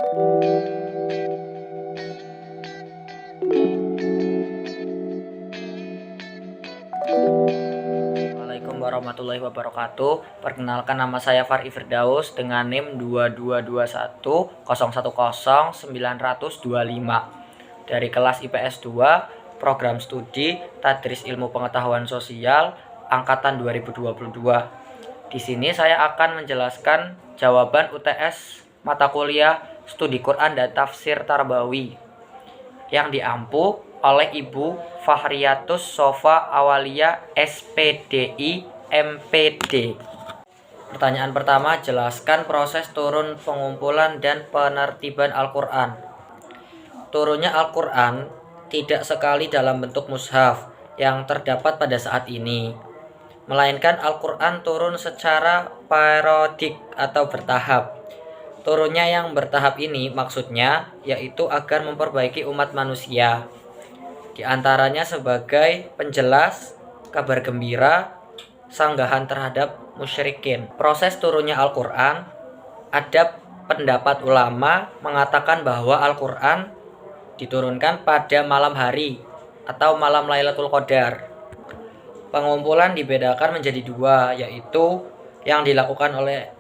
Assalamualaikum warahmatullahi wabarakatuh. Perkenalkan, nama saya Fari Firdaus dengan NIM 2221010925 dari kelas IPS 2, program studi Tadris Ilmu Pengetahuan Sosial angkatan 2022. Di sini saya akan menjelaskan jawaban UTS mata kuliah Studi Quran dan Tafsir Tarbawi yang diampu oleh Ibu Fahriyatus Sofa Awalia SPDI MPD. Pertanyaan pertama, jelaskan proses turun pengumpulan dan penertiban Al-Quran. Turunnya Al-Quran tidak sekali dalam bentuk mushaf yang terdapat pada saat ini, melainkan Al-Quran turun secara periodik atau bertahap. Turunnya yang bertahap ini maksudnya yaitu agar memperbaiki umat manusia, di antaranya sebagai penjelas, kabar gembira, sanggahan terhadap musyrikin. Proses turunnya Al-Quran, ada pendapat ulama mengatakan bahwa Al-Quran diturunkan pada malam hari atau malam Lailatul Qadar. Pengumpulan dibedakan menjadi dua, yaitu yang dilakukan oleh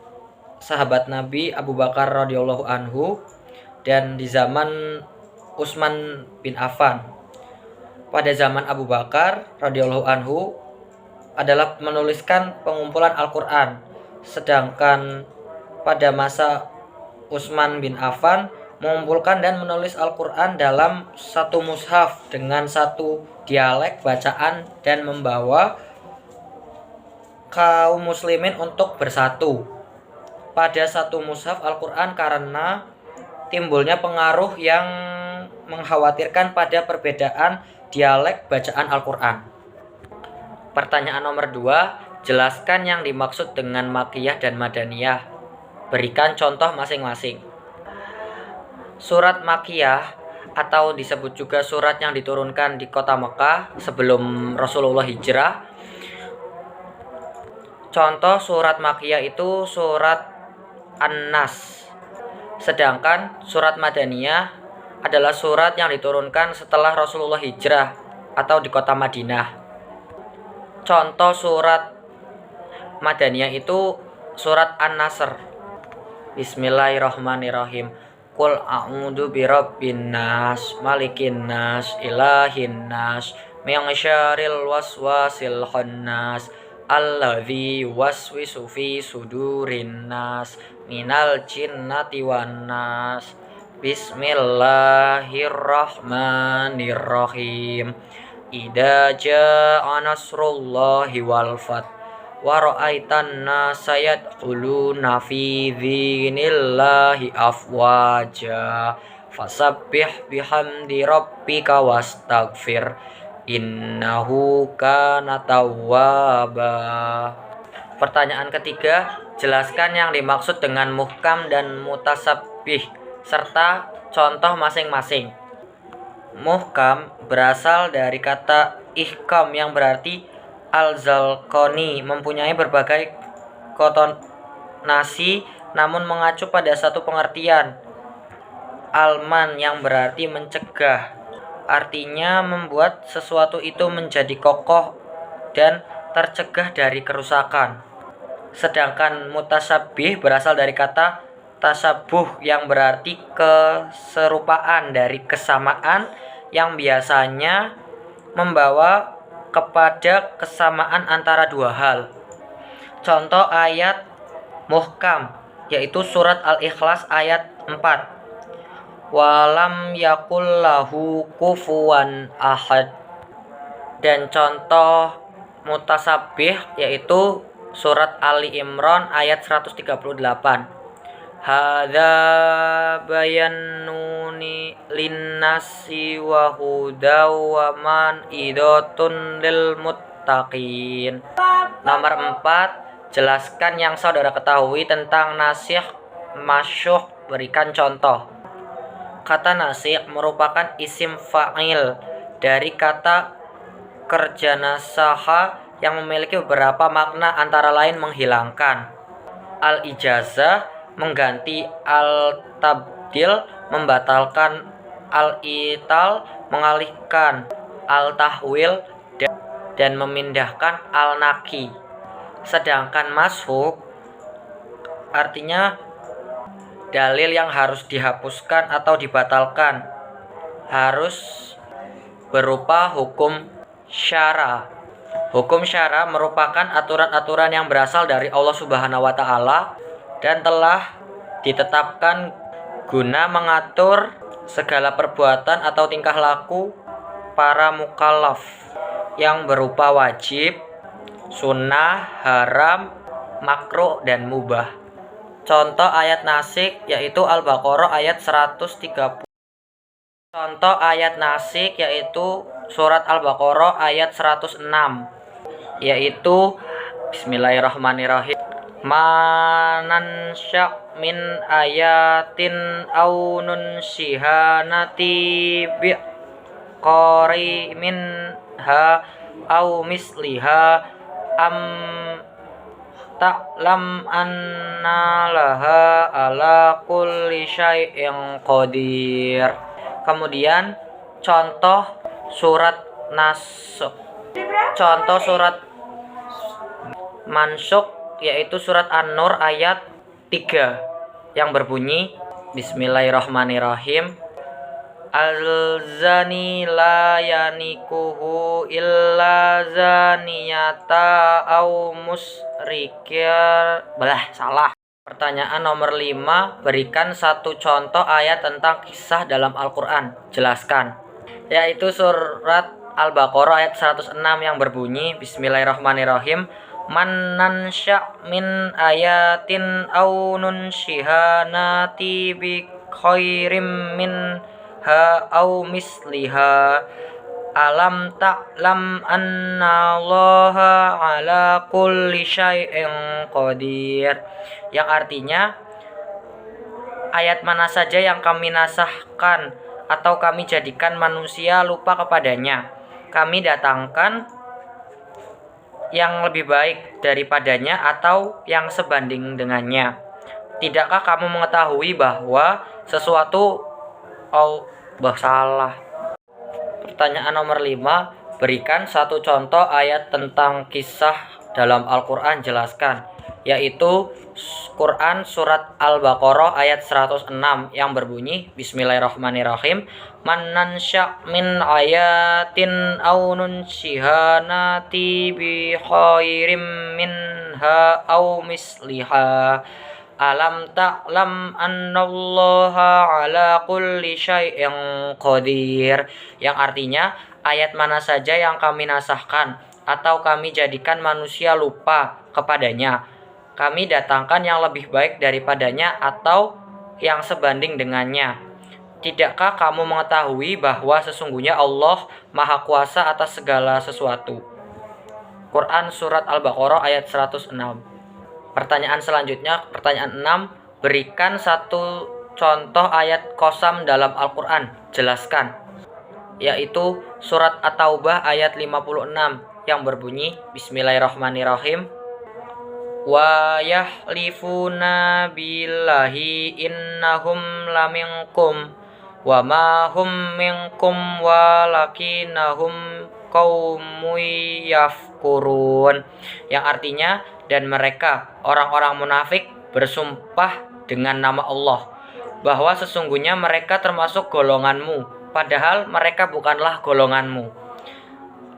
sahabat Nabi Abu Bakar radhiyallahu anhu dan di zaman Utsman bin Affan. Pada zaman Abu Bakar radhiyallahu anhu adalah menuliskan pengumpulan Al-Quran, sedangkan pada masa Utsman bin Affan mengumpulkan dan menulis Al-Quran dalam satu mushaf dengan satu dialek bacaan dan membawa kaum muslimin untuk bersatu pada satu mushaf Al-Quran karena timbulnya pengaruh yang mengkhawatirkan pada perbedaan dialek bacaan Al-Quran. Pertanyaan nomor 2, jelaskan yang dimaksud dengan Makkiyah dan Madaniyah. Berikan contoh masing-masing. Surat Makkiyah atau disebut juga surat yang diturunkan di kota Mekah sebelum Rasulullah hijrah. Contoh surat Makkiyah itu surat An-Nas. Sedangkan surat Madaniyah adalah surat yang diturunkan setelah Rasulullah hijrah atau di kota Madinah. Contoh surat Madaniyah itu surat An-Nasr. Bismillahirrahmanirrahim. Qul a'udzu birabbin nas, malikin nas, ilahin nas, min syarril waswasil khannas, alladzi yuwaswisu fi sudurin nas, minal jinnati wan nas. Bismillahirrahmanirrahim. Idza jaa nasrullahi wal fath wa ra'aitan nasa yadkhuluna fi dzinillahi afwaja fasabbih bihamdi rabbika wastaghfir innahu kana tawwaba. Pertanyaan ketiga, jelaskan yang dimaksud dengan muhkam dan mutasabbih serta contoh masing-masing. Muhkam berasal dari kata ihkam yang berarti Al-Zalqani mempunyai berbagai konotasi namun mengacu pada satu pengertian. Alman yang berarti mencegah, artinya membuat sesuatu itu menjadi kokoh dan tercegah dari kerusakan. Sedangkan mutasabbih berasal dari kata tasabuh yang berarti keserupaan dari kesamaan yang biasanya membawa kepada kesamaan antara dua hal. Contoh ayat muhkam yaitu surat Al-Ikhlas ayat 4. Walam yakul lahu kufuwan ahad. Dan contoh mutasabbih yaitu surat Ali Imran ayat 138. Hadza bayanuni linnasi wa hudaw wa man idatun lil muttaqin. Nomor 4, jelaskan yang saudara ketahui tentang nasikh masyukh. Berikan contoh. Kata nasikh merupakan isim fa'il dari kata kerja nasaha yang memiliki beberapa makna antara lain menghilangkan, al-ijazah mengganti, al-tabdil tabdil membatalkan, al-ital mengalihkan, al-tahwil dan memindahkan, al-naki. Sedangkan mashuk artinya dalil yang harus dihapuskan atau dibatalkan, harus berupa hukum syara. Hukum syara merupakan aturan-aturan yang berasal dari Allah Subhanahu wa taala dan telah ditetapkan guna mengatur segala perbuatan atau tingkah laku para mukallaf yang berupa wajib, sunnah, haram, makruh, dan mubah. Contoh ayat nasik yaitu Al-Baqarah ayat 130. Contoh ayat nasik yaitu surat Al-Baqarah ayat 106, yaitu Bismillahirrahmanirrahim. Manansya min ayatin au nunsiha nati bi qari minha au misliha am ta'lam anna laha ala kulli syai'in qadir. Kemudian contoh surat nasuk. Contoh surat mansuk yaitu surat An-Nur ayat 3 yang berbunyi Bismillahirrahmanirrahim. Al-zani la yanikuhu illa zaniyata au musrikir. Salah. Pertanyaan nomor 5. Berikan satu contoh ayat tentang kisah dalam Al-Quran. Jelaskan. Yaitu surat Al-Baqarah ayat 106 yang berbunyi Bismillahirrahmanirrahim. Man nansya min ayatin au nunshiha nati bi khairim minha au misliha alam ta'lam anna allaha ala kulli syai'in qadir. Yang artinya, ayat mana saja yang kami nasahkan atau kami jadikan manusia lupa kepadanya, kami datangkan yang lebih baik daripadanya atau yang sebanding dengannya. Tidakkah kamu mengetahui bahwa sesuatu salah? Pertanyaan nomor 5. Berikan satu contoh ayat tentang kisah dalam Al-Quran. Jelaskan. Yaitu Quran surat Al-Baqarah ayat 106 yang berbunyi Bismillahirrahmanirrahim. Man nansya min ayatin au nunsiha nati bi khairim minha au misliha alam ta'lam annallaha ala kulli syai'in qadir. Yang artinya, ayat mana saja yang kami nasahkan atau kami jadikan manusia lupa kepadanya, kami datangkan yang lebih baik daripadanya atau yang sebanding dengannya. Tidakkah kamu mengetahui bahwa sesungguhnya Allah Maha Kuasa atas segala sesuatu? Quran surat Al-Baqarah ayat 106. Pertanyaan selanjutnya, pertanyaan 6. Berikan satu contoh ayat qasam dalam Al-Quran. Jelaskan. Yaitu surat At-Taubah ayat 56 yang berbunyi Bismillahirrahmanirrahim. Wa yahlifuna billahi innahum laminkum wa ma hum minkum walakinahum qaumun yafkurun. Yang artinya, dan mereka orang-orang munafik bersumpah dengan nama Allah bahwa sesungguhnya mereka termasuk golonganmu, padahal mereka bukanlah golonganmu.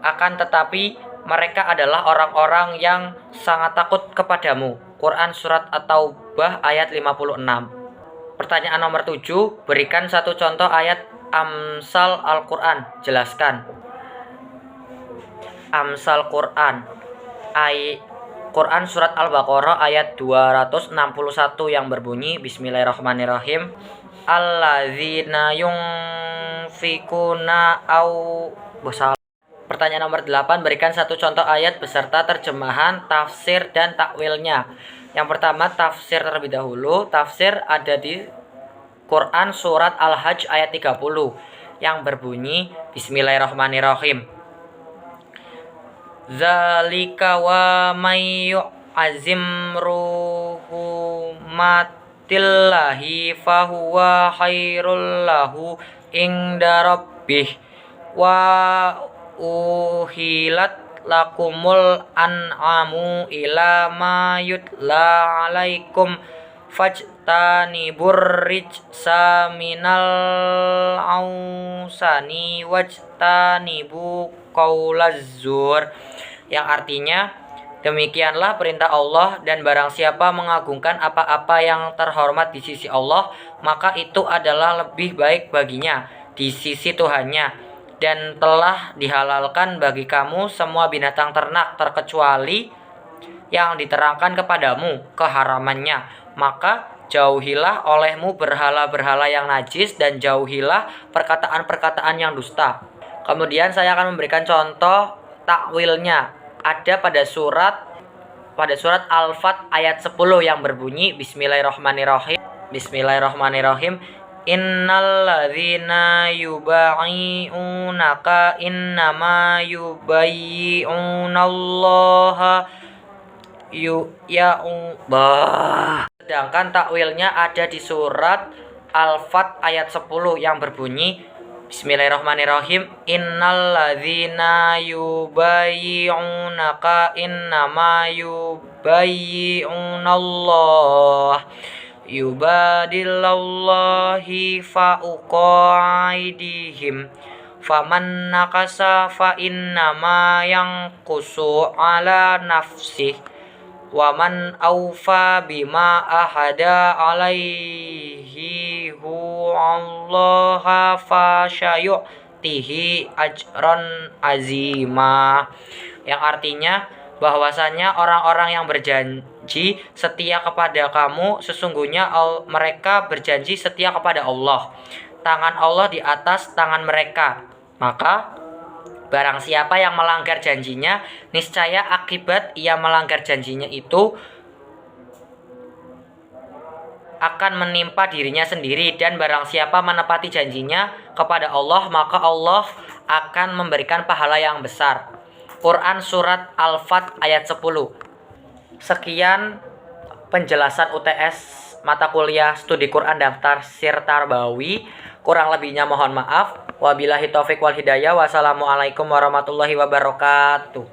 Akan tetapi mereka adalah orang-orang yang sangat takut kepadamu. Quran surat At-Taubah ayat 56. Pertanyaan nomor 7. Berikan satu contoh ayat Amsal Al-Quran. Jelaskan. Amsal Quran. Quran surat Al-Baqarah ayat 261 yang berbunyi Bismillahirrahmanirrahim. Alladzina yunfikuna au Pertanyaan nomor 8. Berikan satu contoh ayat beserta terjemahan, tafsir, dan takwilnya. Yang pertama, tafsir terlebih dahulu. Tafsir ada di Quran surat Al-Hajj ayat 30 yang berbunyi Bismillahirrahmanirrahim. Zalika wa may yu'azim yu'tillahi fahuwa khairul lahu inda rabbih wa uhilat lakumul an'amu ila ma yutla alaikum fajtanibur rijsa minal ausani wajtanibu qaulaz zur, yang artinya demikianlah perintah Allah, dan barang siapa mengagungkan apa-apa yang terhormat di sisi Allah, maka itu adalah lebih baik baginya di sisi Tuhannya, dan telah dihalalkan bagi kamu semua binatang ternak terkecuali yang diterangkan kepadamu keharamannya. Maka jauhilah olehmu berhala-berhala yang najis, dan jauhilah perkataan-perkataan yang dusta. Kemudian saya akan memberikan contoh takwilnya. Ada pada surat Al-Fat ayat 10 yang berbunyi Bismillahirrahmanirrahim. Bismillahirrahmanirrahim. Innalladzina yubayi'unaka innama yubayi'unallaha Sedangkan takwilnya ada di surat Al-Fat ayat 10 yang berbunyi Bismillahirrahmanirrahim. Innalladzina yubayi'unaka innama yubayi'unallah yubadillahi fa'uqa aydihim faman nakasa fa innama yanqusu ala nafsih waman aufa bima ahada alaihi huwallaha fasyayu'tihi ajran azima, yang artinya bahwasanya orang-orang yang berjanji setia kepada kamu, sesungguhnya mereka berjanji setia kepada Allah. Tangan Allah di atas tangan mereka. Maka barang siapa yang melanggar janjinya, niscaya akibat ia melanggar janjinya itu akan menimpa dirinya sendiri, dan barang siapa menepati janjinya kepada Allah, maka Allah akan memberikan pahala yang besar. Quran surat Al-Fat ayat 10. Sekian penjelasan UTS mata kuliah studi Quran daftar Sir Tarbawi. Kurang lebihnya mohon maaf. Wabillahi taufik wal hidayah. Wassalamualaikum warahmatullahi wabarakatuh.